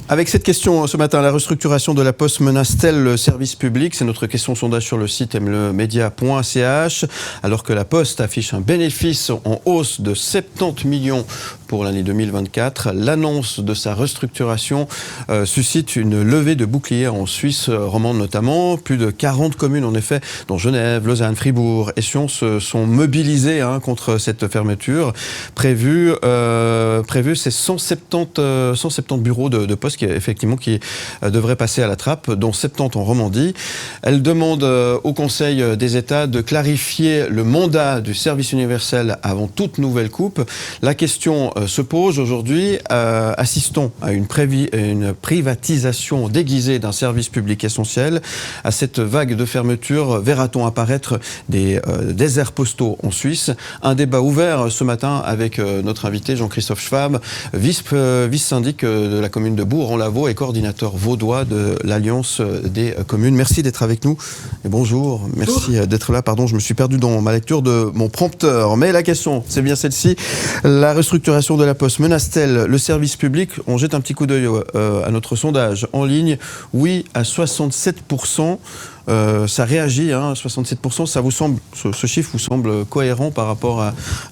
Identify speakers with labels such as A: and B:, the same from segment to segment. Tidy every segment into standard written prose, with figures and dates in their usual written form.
A: Avec cette question ce matin, la restructuration de la Poste menace-t-elle le service public? C'est notre question sondage sur le site mlemedia.ch. Alors que la Poste affiche un bénéfice en hausse de 70 millions pour l'année 2024, l'annonce de sa restructuration suscite une levée de boucliers en Suisse romande notamment. Plus de 40 communes en effet, dont Genève, Lausanne, Fribourg et Sion, se sont mobilisées contre cette fermeture. Prévu, c'est 170 bureaux de poste qui devraient passer à la trappe, dont 70 en Romandie. Elle demande au Conseil des États de clarifier le mandat du service universel avant toute nouvelle coupe. La question se pose aujourd'hui. Assistons à une privatisation déguisée d'un service public essentiel. À cette vague de fermeture, verra-t-on apparaître des déserts postaux en Suisse? Un débat ouvert ce matin avec notre invité Jean-Christophe Schwab, vice-syndic de la commune de Bourg-en-Lavaux et coordinateur vaudois de l'Alliance des communes. Merci d'être avec nous et bonjour. Merci d'être là. Pardon, je me suis perdu dans ma lecture de mon prompteur. Mais la question, c'est bien celle-ci. La restructuration de la Poste menace-t-elle le service public? On jette un petit coup d'œil à notre sondage en ligne. Oui, à 67%. Ça réagit, 67%. Ça vous semble, ce chiffre vous semble cohérent par rapport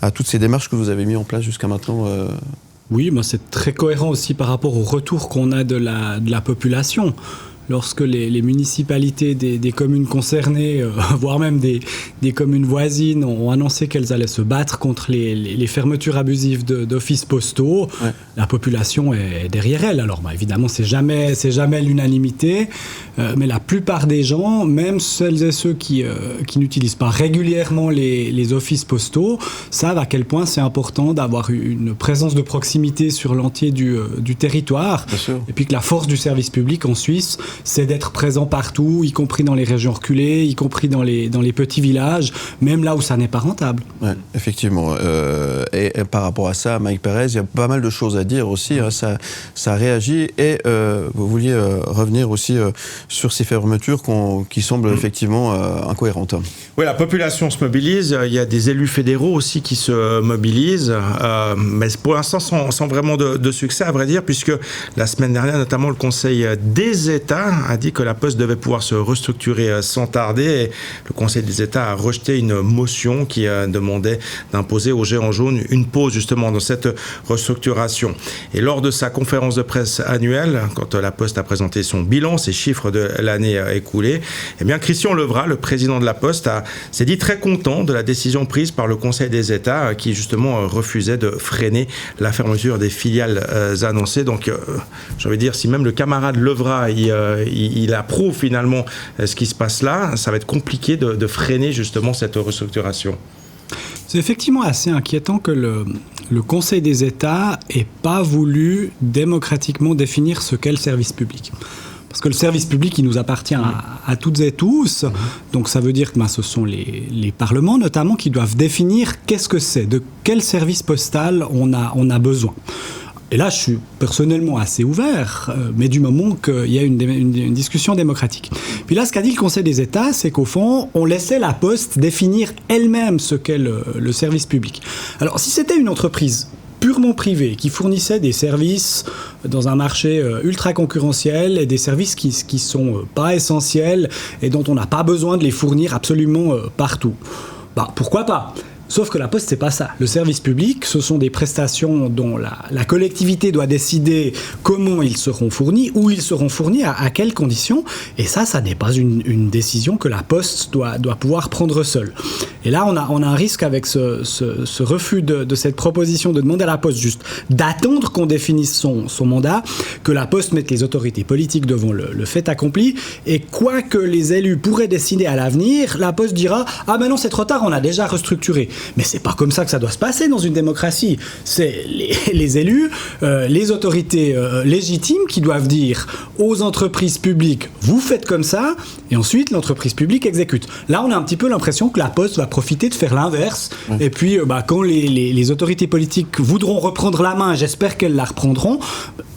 A: à toutes ces démarches que vous avez mises en place jusqu'à maintenant?
B: Oui, c'est très cohérent aussi par rapport au retour qu'on a de la population. Lorsque les municipalités des communes concernées, voire même des communes voisines, ont annoncé qu'elles allaient se battre contre les fermetures abusives d'offices postaux, ouais. La population est derrière elles. Alors évidemment, c'est jamais l'unanimité, mais la plupart des gens, même celles et ceux qui n'utilisent pas régulièrement les offices postaux, savent à quel point c'est important d'avoir une présence de proximité sur l'entier du territoire. Et puis que la force du service public en Suisse, c'est d'être présent partout, y compris dans les régions reculées, y compris dans les petits villages, même là où ça n'est pas rentable.
A: Ouais, effectivement. Et par rapport à ça, Mike Pérez, il y a pas mal de choses à dire aussi. Ça réagit. Et vous vouliez revenir aussi sur ces fermetures qui semblent effectivement incohérentes.
C: Oui, la population se mobilise. Il y a des élus fédéraux aussi qui se mobilisent. Mais pour l'instant, sans vraiment de succès, à vrai dire, puisque la semaine dernière, notamment, le Conseil des États a dit que la Poste devait pouvoir se restructurer sans tarder. Et le Conseil des États a rejeté une motion qui demandait d'imposer aux géants jaunes une pause justement dans cette restructuration. Et lors de sa conférence de presse annuelle, quand la Poste a présenté son bilan, ses chiffres de l'année écoulée, eh bien Christian Levrat, le président de la Poste, s'est dit très content de la décision prise par le Conseil des États qui justement refusait de freiner la fermeture des filiales annoncées. Donc j'ai envie de dire, si même le camarade Levrat il approuve finalement ce qui se passe là, ça va être compliqué de freiner justement cette restructuration.
B: C'est effectivement assez inquiétant que le Conseil des États n'ait pas voulu démocratiquement définir ce qu'est le service public. Parce que le service public, il nous appartient à toutes et tous. Donc ça veut dire que ce sont les parlements notamment qui doivent définir qu'est-ce que c'est, de quel service postal on a besoin. Et là, je suis personnellement assez ouvert, mais du moment qu'il y a une discussion démocratique. Puis là, ce qu'a dit le Conseil des États, c'est qu'au fond, on laissait la Poste définir elle-même ce qu'est le service public. Alors, si c'était une entreprise purement privée qui fournissait des services dans un marché ultra concurrentiel et des services qui sont pas essentiels et dont on n'a pas besoin de les fournir absolument partout, pourquoi pas ? Sauf que la Poste, c'est pas ça. Le service public, ce sont des prestations dont la collectivité doit décider comment ils seront fournis, où ils seront fournis, à quelles conditions. Et ça n'est pas une décision que la Poste doit pouvoir prendre seule. Et là, on a un risque avec ce refus de cette proposition de demander à la Poste juste d'attendre qu'on définisse son mandat, que la Poste mette les autorités politiques devant le fait accompli. Et quoi que les élus pourraient décider à l'avenir, la Poste dira « Ah ben non, c'est trop tard, on a déjà restructuré ». Mais c'est pas comme ça que ça doit se passer dans une démocratie. C'est les élus, les autorités légitimes qui doivent dire aux entreprises publiques « vous faites comme ça » et ensuite l'entreprise publique exécute. Là, on a un petit peu l'impression que la Poste va profiter de faire l'inverse. Et puis, quand les autorités politiques voudront reprendre la main, j'espère qu'elles la reprendront,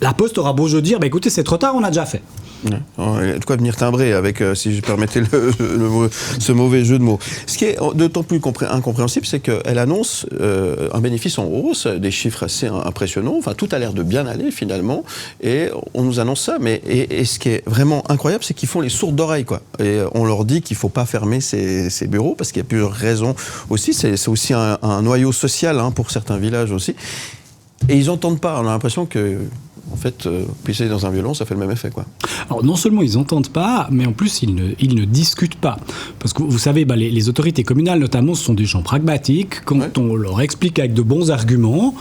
B: la Poste aura beau jeu dire « écoutez, c'est trop tard, on a déjà fait ».
A: Ouais. De quoi venir timbrer avec, si je permettais ce mauvais jeu de mots. Ce qui est d'autant plus incompréhensible, c'est qu'elle annonce un bénéfice en hausse, des chiffres assez impressionnants. Enfin, tout a l'air de bien aller finalement, et on nous annonce ça. Et ce qui est vraiment incroyable, c'est qu'ils font les sourdes d'oreilles, quoi. Et on leur dit qu'il ne faut pas fermer ces bureaux parce qu'il y a plusieurs raisons aussi. C'est aussi un noyau social pour certains villages aussi. Et ils n'entendent pas. On a l'impression que, en fait, pisser dans un violon, ça fait le même effet, quoi.
B: Alors, non seulement ils n'entendent pas, mais en plus, ils ne discutent pas. Parce que, vous savez, les autorités communales, notamment, ce sont des gens pragmatiques. Quand on leur explique avec de bons arguments,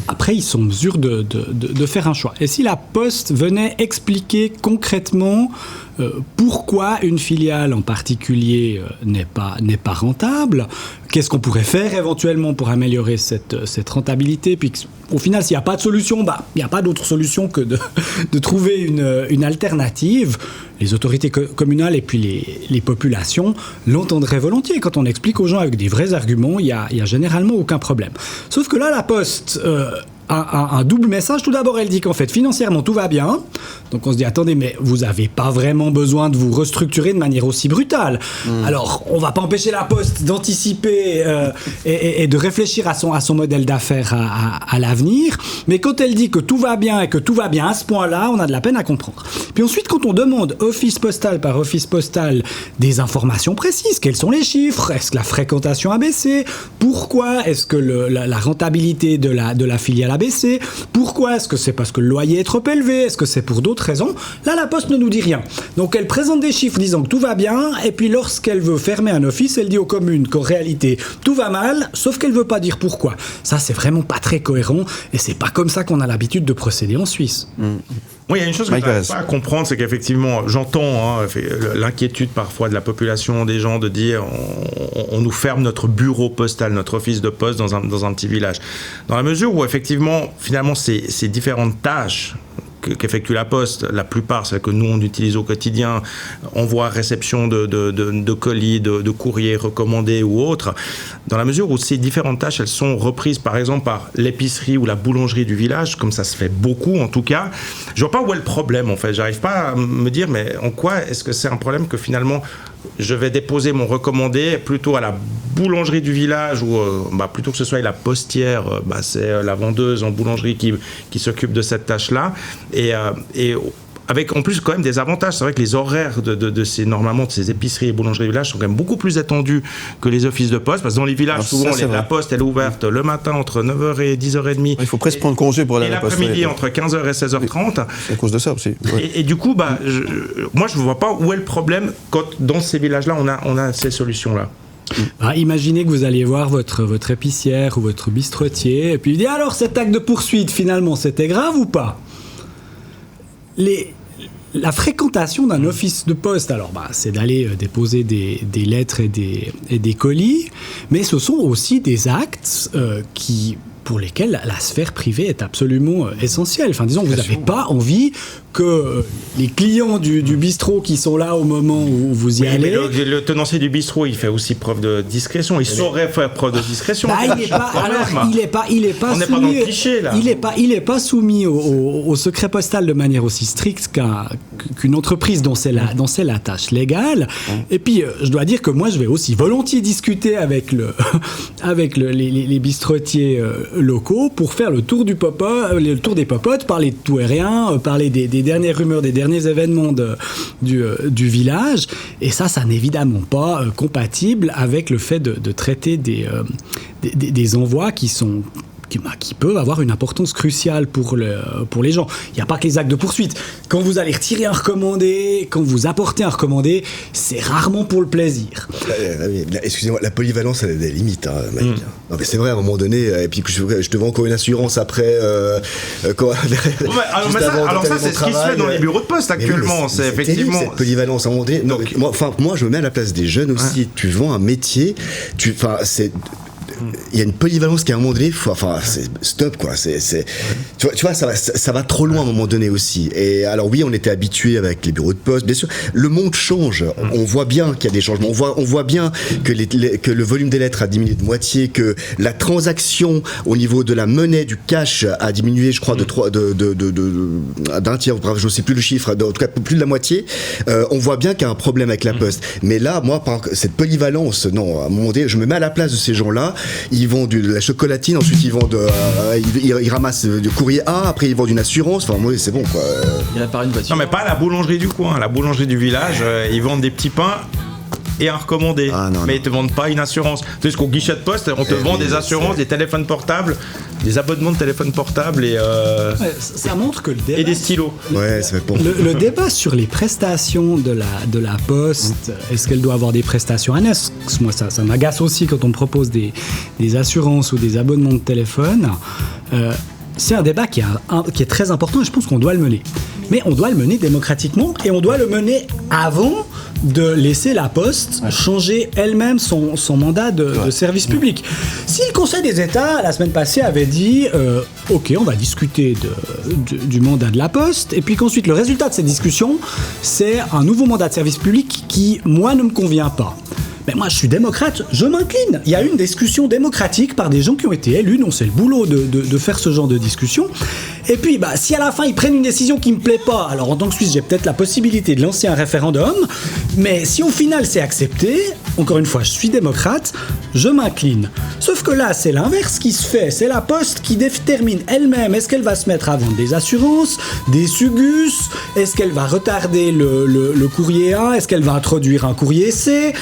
B: après, ils sont en mesure de faire un choix. Et si la Poste venait expliquer concrètement pourquoi une filiale en particulier n'est pas rentable, qu'est-ce qu'on pourrait faire éventuellement pour améliorer cette rentabilité, puis au final, s'il n'y a pas de solution, il n'y a pas d'autre solution que de trouver une alternative. Les autorités communales et puis les populations l'entendraient volontiers. Quand on explique aux gens avec des vrais arguments, il y a généralement aucun problème. Sauf que là, la Poste un double message. Tout d'abord, elle dit qu'en fait, financièrement, tout va bien. Donc on se dit, attendez, mais vous n'avez pas vraiment besoin de vous restructurer de manière aussi brutale. Alors, on ne va pas empêcher la Poste d'anticiper et de réfléchir à son modèle d'affaires à l'avenir. Mais quand elle dit que tout va bien et que tout va bien à ce point-là, on a de la peine à comprendre. Puis ensuite, quand on demande office postal par office postal des informations précises, quels sont les chiffres? Est-ce que la fréquentation a baissé? Pourquoi est-ce que la rentabilité de la filiale a baissé? Pourquoi? Est-ce que c'est parce que le loyer est trop élevé? Est-ce que c'est pour d'autres raisons? Là, la Poste ne nous dit rien. Donc, elle présente des chiffres disant que tout va bien, et puis lorsqu'elle veut fermer un office, elle dit aux communes qu'en réalité, tout va mal, sauf qu'elle ne veut pas dire pourquoi. Ça, c'est vraiment pas très cohérent, et c'est pas comme ça qu'on a l'habitude de procéder en Suisse.
C: Oui, il y a une chose que je n'arrive pas à comprendre, c'est qu'effectivement, j'entends l'inquiétude parfois de la population, des gens, de dire on nous ferme notre bureau postal, notre office de poste dans un petit village. Dans la mesure où, effectivement, finalement, ces différentes tâches qu'effectue la Poste, la plupart, celles que nous on utilise au quotidien, envoi, réception de colis, de courriers recommandés ou autres, dans la mesure où ces différentes tâches, elles sont reprises par exemple par l'épicerie ou la boulangerie du village, comme ça se fait beaucoup en tout cas, je vois pas où est le problème en fait. J'arrive pas à me dire mais en quoi est-ce que c'est un problème que finalement je vais déposer mon recommandé plutôt à la boulangerie du village ou plutôt que ce soit la postière, c'est la vendeuse en boulangerie qui s'occupe de cette tâche-là. Et avec en plus quand même des avantages. C'est vrai que les horaires de ces épiceries et boulangeries du village sont quand même beaucoup plus étendus que les offices de poste, parce que dans les villages, souvent, la Poste, elle est ouverte le matin entre 9h et 10h30.
A: Il faut presque prendre congé pour aller à la Poste.
C: Et l'après-midi entre 15h et 16h30.
A: C'est à cause de ça aussi. Ouais.
C: Et du coup, moi, je ne vois pas où est le problème quand dans ces villages-là, on a ces solutions-là.
B: Imaginez que vous alliez voir votre épicière ou votre bistrotier, et puis il dit alors cet acte de poursuite, finalement, c'était grave ou pas? La fréquentation d'un office de poste, alors c'est d'aller déposer des lettres et des colis, mais ce sont aussi des actes pour lesquels la sphère privée est absolument essentielle. Enfin, disons, vous n'avez pas envie que les clients du bistrot qui sont là au moment où vous y allez...
C: Mais le tenancier du bistrot, il fait aussi preuve de discrétion. Il saurait faire preuve de discrétion.
B: Il n'est pas soumis...
C: On n'est pas dans le cliché, là.
B: Il n'est pas soumis au secret postal de manière aussi stricte qu'une entreprise dont c'est la tâche légale. Et puis, je dois dire que moi, je vais aussi volontiers discuter avec les bistrotiers locaux pour faire le tour des popotes, parler de tout et rien, parler des dernières rumeurs, des derniers événements du village. Et ça n'est évidemment pas compatible avec le fait de traiter des envois qui peuvent avoir une importance cruciale pour les gens. Il n'y a pas que les actes de poursuite. Quand vous allez retirer un recommandé, quand vous apportez un recommandé, c'est rarement pour le plaisir.
D: Excusez-moi, la polyvalence, elle a des limites, Mike. Non, mais c'est vrai, à un moment donné, et puis je te vends encore une assurance après...
C: alors ça, c'est ce qui se fait dans les bureaux de poste actuellement. C'est effectivement...
D: Cette polyvalence, à un moment donné... Moi, je me mets à la place des jeunes aussi. Tu vends un métier, il y a une polyvalence qui à un moment donné, c'est stop quoi. Tu vois, ça va trop loin à un moment donné aussi. Et alors oui, on était habitué avec les bureaux de poste, bien sûr. Le monde change. On voit bien qu'il y a des changements. On voit bien que le volume des lettres a diminué de moitié, que la transaction au niveau de la monnaie, du cash a diminué, je crois, d'un tiers. Je ne sais plus le chiffre. En tout cas, plus de la moitié. On voit bien qu'il y a un problème avec la Poste. Mais là, moi, cette polyvalence, non, à un moment donné, je me mets à la place de ces gens-là. Ils vendent de la chocolatine, ensuite ils vendent, ils ramassent du courrier A, après ils vendent une assurance. Enfin, moi, c'est bon, quoi.
E: Il répare une voiture.
C: Non, mais pas la boulangerie du coin, la boulangerie du village. Ils vendent des petits pains et un recommandé. Mais ils te vendent pas une assurance. Tu sais, qu'au guichet de poste, on te vend des assurances, des téléphones portables, des abonnements de téléphones portables et
B: ça montre que le débat,
C: et des stylos.
D: Ouais, ça fait bon.
B: Le débat sur les prestations de la Poste, est-ce qu'elle doit avoir des prestations annexes? Moi, ça m'agace aussi quand on me propose des assurances ou des abonnements de téléphone. C'est un débat qui est très important et je pense qu'on doit le mener. Mais on doit le mener démocratiquement et on doit le mener avant de laisser la Poste changer elle-même son mandat de service public. Si le Conseil des États, la semaine passée, avait dit OK, on va discuter du mandat de la Poste, et puis qu'ensuite le résultat de cette discussion, c'est un nouveau mandat de service public qui, moi, ne me convient pas. Mais moi, je suis démocrate, je m'incline. Il y a une discussion démocratique par des gens qui ont été élus. Non, c'est le boulot de faire ce genre de discussion. Et puis, si à la fin, ils prennent une décision qui me plaît pas, alors en tant que Suisse, j'ai peut-être la possibilité de lancer un référendum. Mais si au final, c'est accepté, encore une fois, je suis démocrate, je m'incline. Sauf que là, c'est l'inverse qui se fait. C'est la Poste qui détermine elle-même. Est-ce qu'elle va se mettre à vendre des assurances, des sugus? Est-ce qu'elle va retarder le courrier A? Est-ce qu'elle va introduire un courrier C?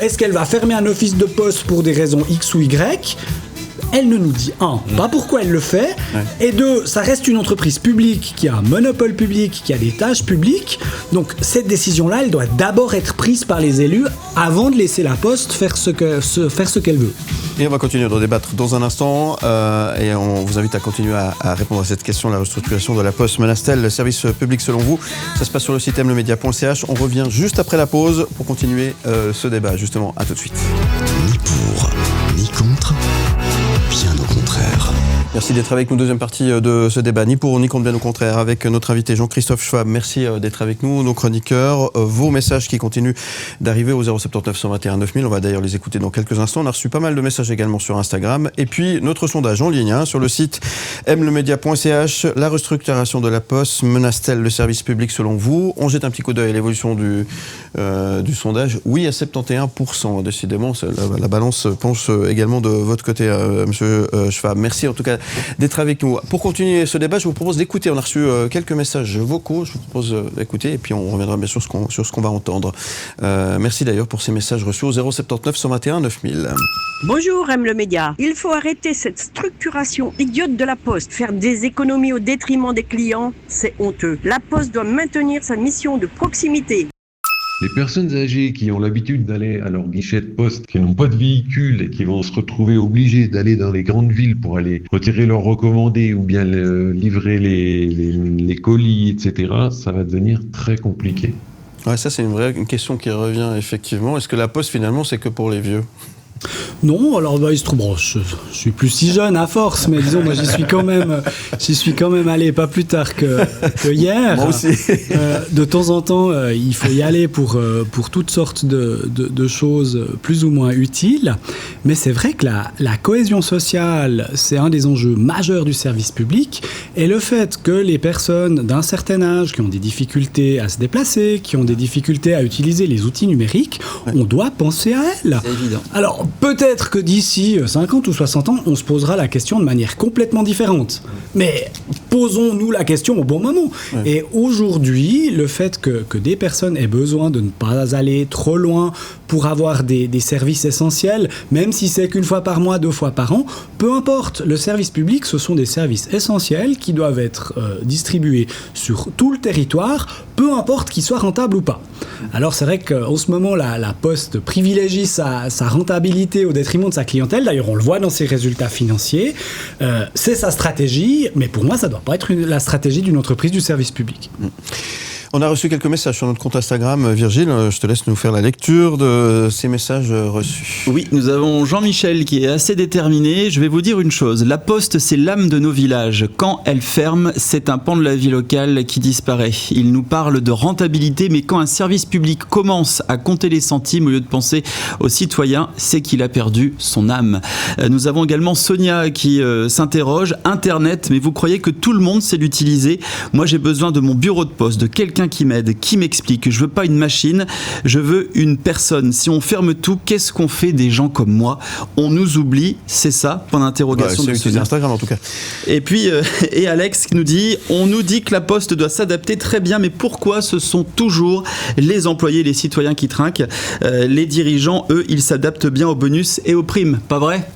B: Est-ce qu'elle va fermer un office de poste pour des raisons X ou Y? Elle ne nous dit, pas pourquoi elle le fait, et deux, ça reste une entreprise publique qui a un monopole public, qui a des tâches publiques, donc cette décision-là, elle doit d'abord être prise par les élus avant de laisser la Poste faire ce qu'elle veut.
A: Et on va continuer de débattre dans un instant, et on vous invite à continuer à répondre à cette question, la restructuration de la Poste menace-t-elle le service public selon vous? Ça se passe sur le site mlemedia.ch. On revient juste après la pause pour continuer ce débat, justement. À tout de suite.
F: Ni pour, ni contre, bien au contraire.
A: Merci d'être avec nous, deuxième partie de ce débat, ni pour ni contre, bien au contraire, avec notre invité Jean-Christophe Schwab. Merci d'être avec nous, nos chroniqueurs, vos messages qui continuent d'arriver au 079 121 9000. On va d'ailleurs les écouter dans quelques instants. On a reçu pas mal de messages également sur Instagram. Et puis notre sondage en ligne sur le site mlemedia.ch. La restructuration de la Poste menace-t-elle le service public selon vous? On jette un petit coup d'œil à l'évolution du sondage. Oui, à 71%. Décidément, la balance penche également de votre côté, monsieur Schwab. Merci en tout cas d'être avec nous. Pour continuer ce débat, je vous propose d'écouter. On a reçu quelques messages vocaux. Je vous propose d'écouter et puis on reviendra bien sûr sur ce qu'on va entendre. Merci d'ailleurs pour ces messages reçus au 079 121 9000.
G: Bonjour Le Média. Il faut arrêter cette structuration idiote de la Poste. Faire des économies au détriment des clients, c'est honteux. La Poste doit maintenir sa mission de proximité.
H: Les personnes âgées qui ont l'habitude d'aller à leur guichet de poste, qui n'ont pas de véhicule et qui vont se retrouver obligées d'aller dans les grandes villes pour aller retirer leurs recommandés ou bien livrer les colis, etc., ça va devenir très compliqué.
A: Ouais, ça c'est une question qui revient effectivement. Est-ce que la Poste finalement c'est que pour les vieux ?
B: Non, alors il se trouve, je suis plus si jeune à force, mais disons, moi j'y suis quand même allé pas plus tard que hier.
A: Moi aussi.
B: De temps en temps, il faut y aller pour toutes sortes de choses plus ou moins utiles, mais c'est vrai que la cohésion sociale, c'est un des enjeux majeurs du service public, et le fait que les personnes d'un certain âge qui ont des difficultés à se déplacer, qui ont des difficultés à utiliser les outils numériques, on doit penser à elles.
E: C'est évident.
B: Alors, peut-être que d'ici 50 ou 60 ans, on se posera la question de manière complètement différente. Mais posons-nous la question au bon moment. Ouais. Et aujourd'hui, le fait que des personnes aient besoin de ne pas aller trop loin pour avoir des services essentiels, même si c'est qu'une fois par mois, 2 fois par an, peu importe. Le service public, ce sont des services essentiels qui doivent être distribués sur tout le territoire, peu importe qu'ils soient rentables ou pas. Alors c'est vrai qu'en ce moment, la Poste privilégie sa rentabilité au détriment de sa clientèle. D'ailleurs, on le voit dans ses résultats financiers. C'est sa stratégie, mais pour moi, ça ne doit pas être la stratégie d'une entreprise du service public.
A: On a reçu quelques messages sur notre compte Instagram. Virgile, je te laisse nous faire la lecture de ces messages reçus.
E: Oui, nous avons Jean-Michel qui est assez déterminé. Je vais vous dire une chose, la poste c'est l'âme de nos villages. Quand elle ferme, c'est un pan de la vie locale qui disparaît. Il nous parle de rentabilité, mais quand un service public commence à compter les centimes au lieu de penser aux citoyens, c'est qu'il a perdu son âme. Nous avons également Sonia qui s'interroge. Internet, mais vous croyez que tout le monde sait l'utiliser? Moi j'ai besoin de mon bureau de poste, de quelqu'un qui m'aide, qui m'explique. Je veux pas une machine, je veux une personne. Si on ferme tout, qu'est-ce qu'on fait des gens comme moi? On nous oublie, c'est ça? Point d'interrogation.
A: C'est utiliser Instagram en tout cas.
E: Et puis, et Alex qui nous dit, on nous dit que la poste doit s'adapter très bien, mais pourquoi ce sont toujours les employés, les citoyens qui trinquent? Les dirigeants, eux, ils s'adaptent bien aux bonus et aux primes, pas vrai?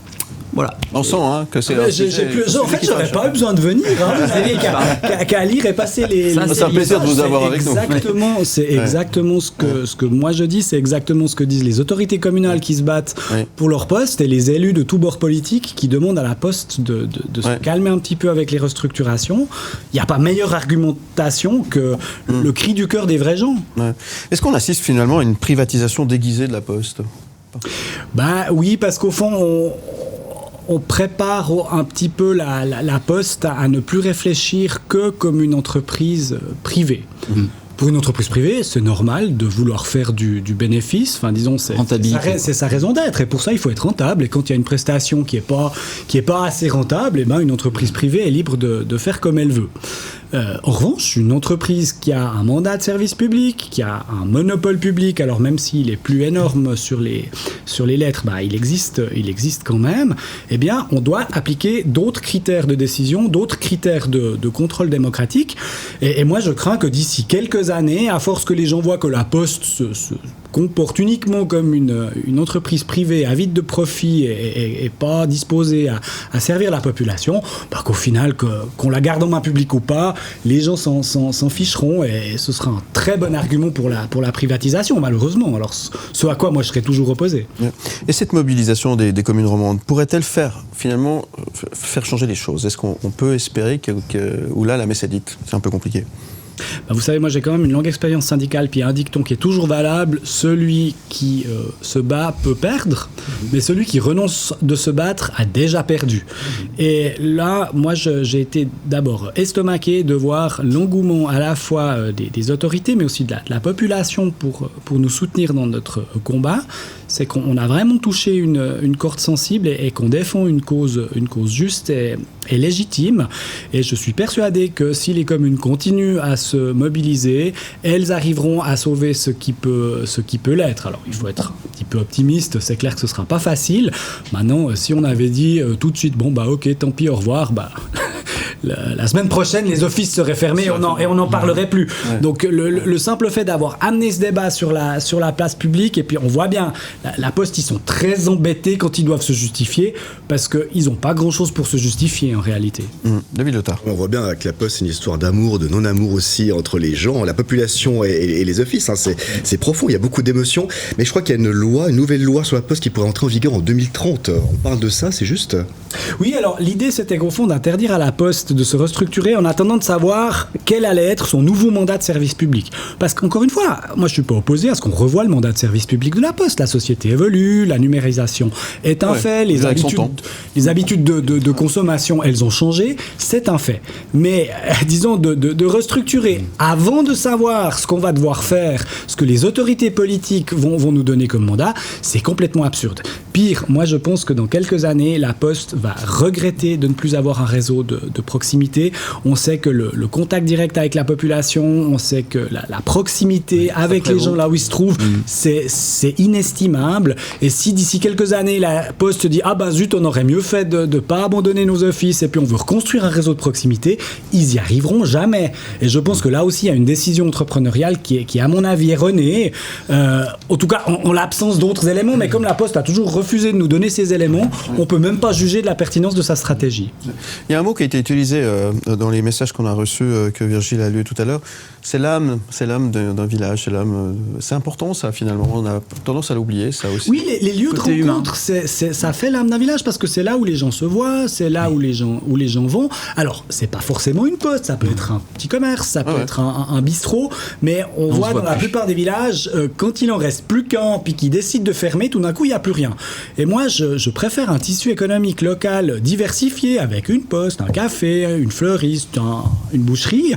E: Voilà.
A: On sent que c'est.
B: En fait, j'aurais pas eu besoin de venir. Vous avez qu'à lire et passer les.
A: C'est un plaisir de vous avoir avec nous.
B: C'est exactement ce que moi je dis. C'est exactement ce que disent les autorités communales qui se battent pour leur poste et les élus de tous bords politiques qui demandent à la Poste de se calmer un petit peu avec les restructurations. Il n'y a pas meilleure argumentation que le cri du cœur des vrais gens.
A: Est-ce qu'on assiste finalement à une privatisation déguisée de la Poste?
B: Oui, parce qu'au fond, on prépare un petit peu la Poste à ne plus réfléchir que comme une entreprise privée. Pour une entreprise privée, c'est normal de vouloir faire du bénéfice. Enfin, disons, c'est sa raison d'être. Et pour ça, il faut être rentable. Et quand il y a une prestation qui est pas assez rentable, eh ben, une entreprise privée est libre de faire comme elle veut. En revanche, une entreprise qui a un mandat de service public, qui a un monopole public, alors même s'il est plus énorme sur les lettres, il existe quand même, eh bien, on doit appliquer d'autres critères de décision, d'autres critères de contrôle démocratique. Et moi, je crains que d'ici quelques années, à force que les gens voient que la Poste se comporte uniquement comme une entreprise privée avide de profit et pas disposée à servir la population, qu'au final, qu'on la garde en main publique ou pas, les gens s'en ficheront et ce sera un très bon argument pour la privatisation, malheureusement. Alors, ce à quoi moi je serais toujours opposé.
A: Et cette mobilisation des communes romandes, pourrait-elle faire changer les choses? Est-ce qu'on peut espérer ou là la messe est dite? C'est un peu compliqué.
B: Vous savez, moi j'ai quand même une longue expérience syndicale, puis il y a un dicton qui est toujours valable: celui qui se bat peut perdre, mais celui qui renonce de se battre a déjà perdu. Et là, moi j'ai été d'abord estomaqué de voir l'engouement à la fois des autorités, mais aussi de la population pour nous soutenir dans notre combat. C'est qu'on a vraiment touché une corde sensible et qu'on défend une cause juste et légitime. Et je suis persuadé que si les communes continuent à se mobiliser, elles arriveront à sauver ce qui peut l'être. Alors, il faut être un petit peu optimiste. C'est clair que ce sera pas facile. Maintenant, si on avait dit tout de suite, ok, tant pis, au revoir, la semaine prochaine, les offices seraient fermés et on n'en parlerait plus. Donc, le simple fait d'avoir amené ce débat sur la place publique, et puis on voit bien, la Poste, ils sont très embêtés quand ils doivent se justifier, parce qu'ils n'ont pas grand-chose pour se justifier, en réalité.
A: David Letard.
D: On voit bien avec la Poste, c'est une histoire d'amour, de non-amour aussi entre les gens, la population et les offices. C'est profond, il y a beaucoup d'émotions. Mais je crois qu'il y a une nouvelle loi sur la Poste qui pourrait entrer en vigueur en 2030. On parle de ça, c'est juste?
B: Oui, alors l'idée, c'était qu'au fond, d'interdire à la Poste de se restructurer en attendant de savoir quel allait être son nouveau mandat de service public. Parce qu'encore une fois, moi je suis pas opposé à ce qu'on revoie le mandat de service public de la Poste. La société évolue, la numérisation est un fait, les habitudes de consommation, elles ont changé, c'est un fait. Mais disons de restructurer avant de savoir ce qu'on va devoir faire, ce que les autorités politiques vont nous donner comme mandat, c'est complètement absurde. Pire, moi je pense que dans quelques années, la Poste va regretter de ne plus avoir un réseau de proximité. On sait que le contact direct avec la population, on sait que la proximité avec les gens là où ils se trouvent, c'est inestimable. Et si d'ici quelques années, la Poste dit « Ah ben zut, on aurait mieux fait de ne pas abandonner nos offices et puis on veut reconstruire un réseau de proximité », ils y arriveront jamais. Et je pense que là aussi, il y a une décision entrepreneuriale qui à mon avis, erronée. En tout cas, en l'absence d'autres éléments. Mais comme la Poste a toujours refusé de nous donner ces éléments, on peut même pas juger de la pertinence de sa stratégie.
A: Il y a un mot qui a été utilisé disais dans les messages qu'on a reçus, que Virgile a lu tout à l'heure, c'est l'âme d'un village, c'est important ça finalement, on a tendance à l'oublier ça aussi.
B: Oui, les lieux de rencontre, ça fait l'âme d'un village parce que c'est là où les gens se voient, c'est là où les gens vont. Alors, c'est pas forcément une poste, ça peut être un petit commerce, ça peut être un bistrot, mais on voit dans la plupart des villages, quand il en reste plus qu'un, puis qu'ils décident de fermer, tout d'un coup, il n'y a plus rien. Et moi, je préfère un tissu économique local diversifié avec une poste, un café, une fleuriste, une boucherie.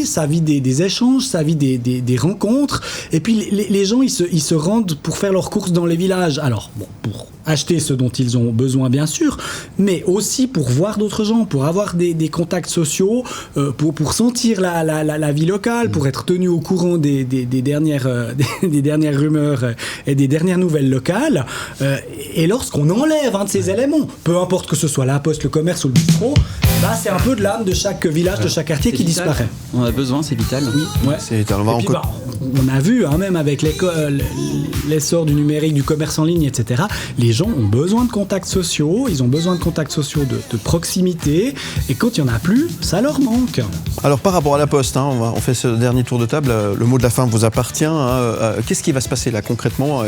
B: Ça vit des échanges, ça vit des rencontres. Et puis les gens, ils se rendent pour faire leurs courses dans les villages. Alors, pour acheter ce dont ils ont besoin, bien sûr, mais aussi pour voir d'autres gens, pour avoir des contacts sociaux, pour sentir la vie locale, pour être tenu au courant des dernières rumeurs et des dernières nouvelles locales. Et lorsqu'on enlève un de ces éléments, peu importe que ce soit la poste, le commerce ou le bistrot, c'est un peu de l'âme de chaque village, de chaque quartier qui disparaît.
E: On a besoin, c'est vital.
B: Oui, ouais.
A: C'est vital.
B: On a vu, même avec l'essor du numérique, du commerce en ligne, etc., les gens ont besoin de contacts sociaux, ils ont besoin de contacts sociaux de proximité, et quand il n'y en a plus, ça leur manque.
A: Alors par rapport à la Poste, on fait ce dernier tour de table, le mot de la fin vous appartient. Qu'est-ce qui va se passer là concrètement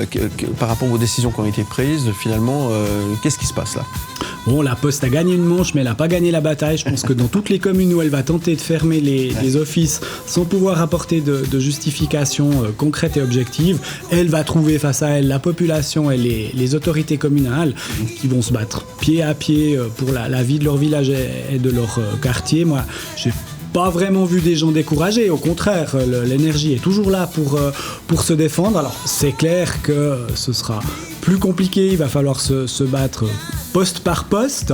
A: par rapport aux décisions qui ont été prises finalement, qu'est-ce qui se passe là ?
B: Bon, la Poste a gagné une manche, mais elle n'a pas gagné la bataille. Je pense que dans toutes les communes où elle va tenter de fermer les offices sans pouvoir apporter de justification concrète et objective, elle va trouver face à elle la population et les autorités communales qui vont se battre pied à pied pour la vie de leur village et de leur quartier. Moi, j'ai pas vraiment vu des gens découragés, au contraire, l'énergie est toujours là pour se défendre. Alors c'est clair que ce sera plus compliqué, il va falloir se battre poste par poste,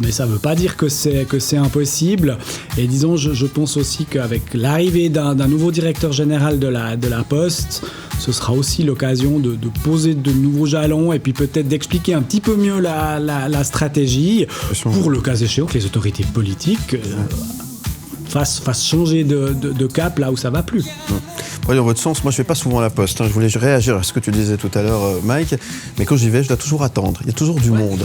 B: mais ça veut pas dire que c'est impossible. Et disons, je pense aussi qu'avec l'arrivée d'un nouveau directeur général de la Poste, ce sera aussi l'occasion de poser de nouveaux jalons et puis peut-être d'expliquer un petit peu mieux la stratégie pour le cas échéant que les autorités politiques fasse changer de cap là où ça va plus.
A: Dans votre sens, moi je vais pas souvent à la Poste. Je voulais réagir à ce que tu disais tout à l'heure, Mike, mais quand j'y vais, je dois toujours attendre. Il y a toujours du monde.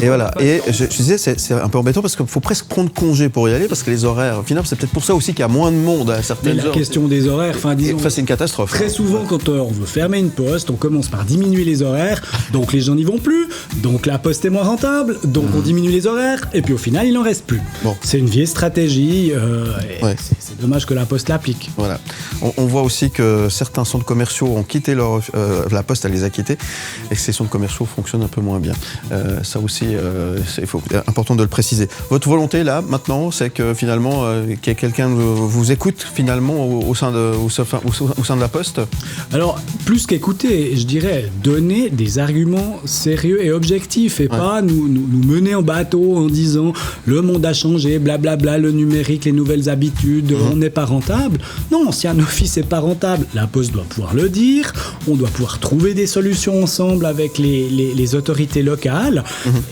A: Et voilà. Et je disais, c'est un peu embêtant parce qu'il faut presque prendre congé pour y aller parce que les horaires, au final, c'est peut-être pour ça aussi qu'il y a moins de monde à certaines heures.
B: La question des horaires, disons,
A: c'est une catastrophe.
B: Très souvent, quand on veut fermer une poste, on commence par diminuer les horaires, donc les gens n'y vont plus, donc la Poste est moins rentable, donc on diminue les horaires, et puis au final, il n'en reste plus. Bon. C'est une vieille stratégie. C'est dommage que la Poste l'applique.
A: Voilà. On voit aussi que certains centres commerciaux ont quitté la Poste, elle les a quittés, et que ces centres commerciaux fonctionnent un peu moins bien. Ça aussi, c'est important de le préciser. Votre volonté là, maintenant, c'est que finalement, que quelqu'un vous écoute finalement au sein de la Poste. Alors,
B: plus qu'écouter, je dirais donner des arguments sérieux et objectifs, et pas nous mener en bateau en disant le monde a changé, blablabla, le numérique, les nouvelles habitudes, on n'est pas rentable. Non, si un office n'est pas rentable, la Poste doit pouvoir le dire, on doit pouvoir trouver des solutions ensemble avec les autorités locales,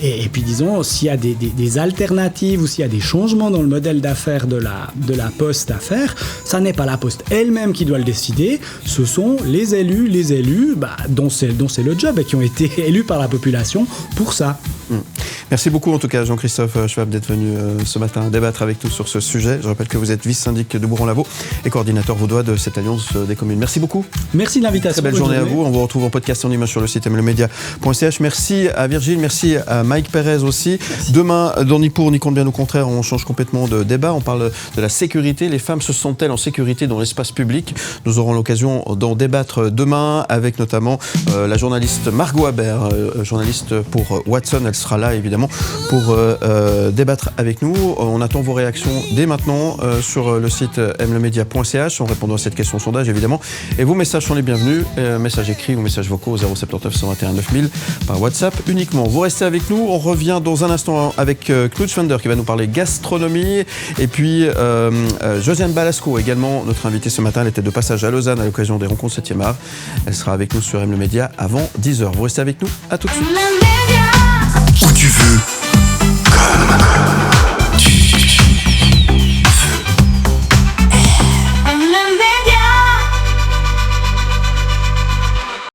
B: et puis disons, s'il y a des alternatives ou s'il y a des changements dans le modèle d'affaires de la Poste à faire, ça n'est pas la Poste elle-même qui doit le décider, ce sont les élus dont c'est le job et qui ont été élus par la population pour ça.
A: Merci beaucoup en tout cas Jean-Christophe Schwab d'être venu ce matin débattre avec nous sur ce sujet. Je rappelle que vous êtes vice-syndic de Bourron-Lavaux et coordinateur vaudois de cette alliance des communes. Merci beaucoup.
B: Merci de l'invitation.
A: Très belle journée à vous. On vous retrouve en podcast en image sur le site mlemedia.ch. Merci à Virgile, merci à Mike Pérez aussi. Merci. Demain, dans Ni pour, ni contre, bien au contraire, on change complètement de débat. On parle de la sécurité. Les femmes se sentent-elles en sécurité dans l'espace public ? Nous aurons l'occasion d'en débattre demain avec notamment la journaliste Margot Habert, journaliste pour Watson. Elle sera là évidemment pour débattre avec nous. On attend vos réactions dès maintenant sur le site mlemedia.ch en répondant à cette question sondage évidemment. Et vos messages sont les bienvenus. Messages écrits ou messages vocaux 079 121 9000 par WhatsApp uniquement. Vous restez avec nous. On revient dans un instant avec Knut Schwender qui va nous parler gastronomie. Et puis Josiane Balasco également, notre invitée ce matin. Elle était de passage à Lausanne à l'occasion des rencontres 7e art. Elle sera avec nous sur M le Média avant 10h. Vous restez avec nous. À tout de suite.
F: Où tu veux.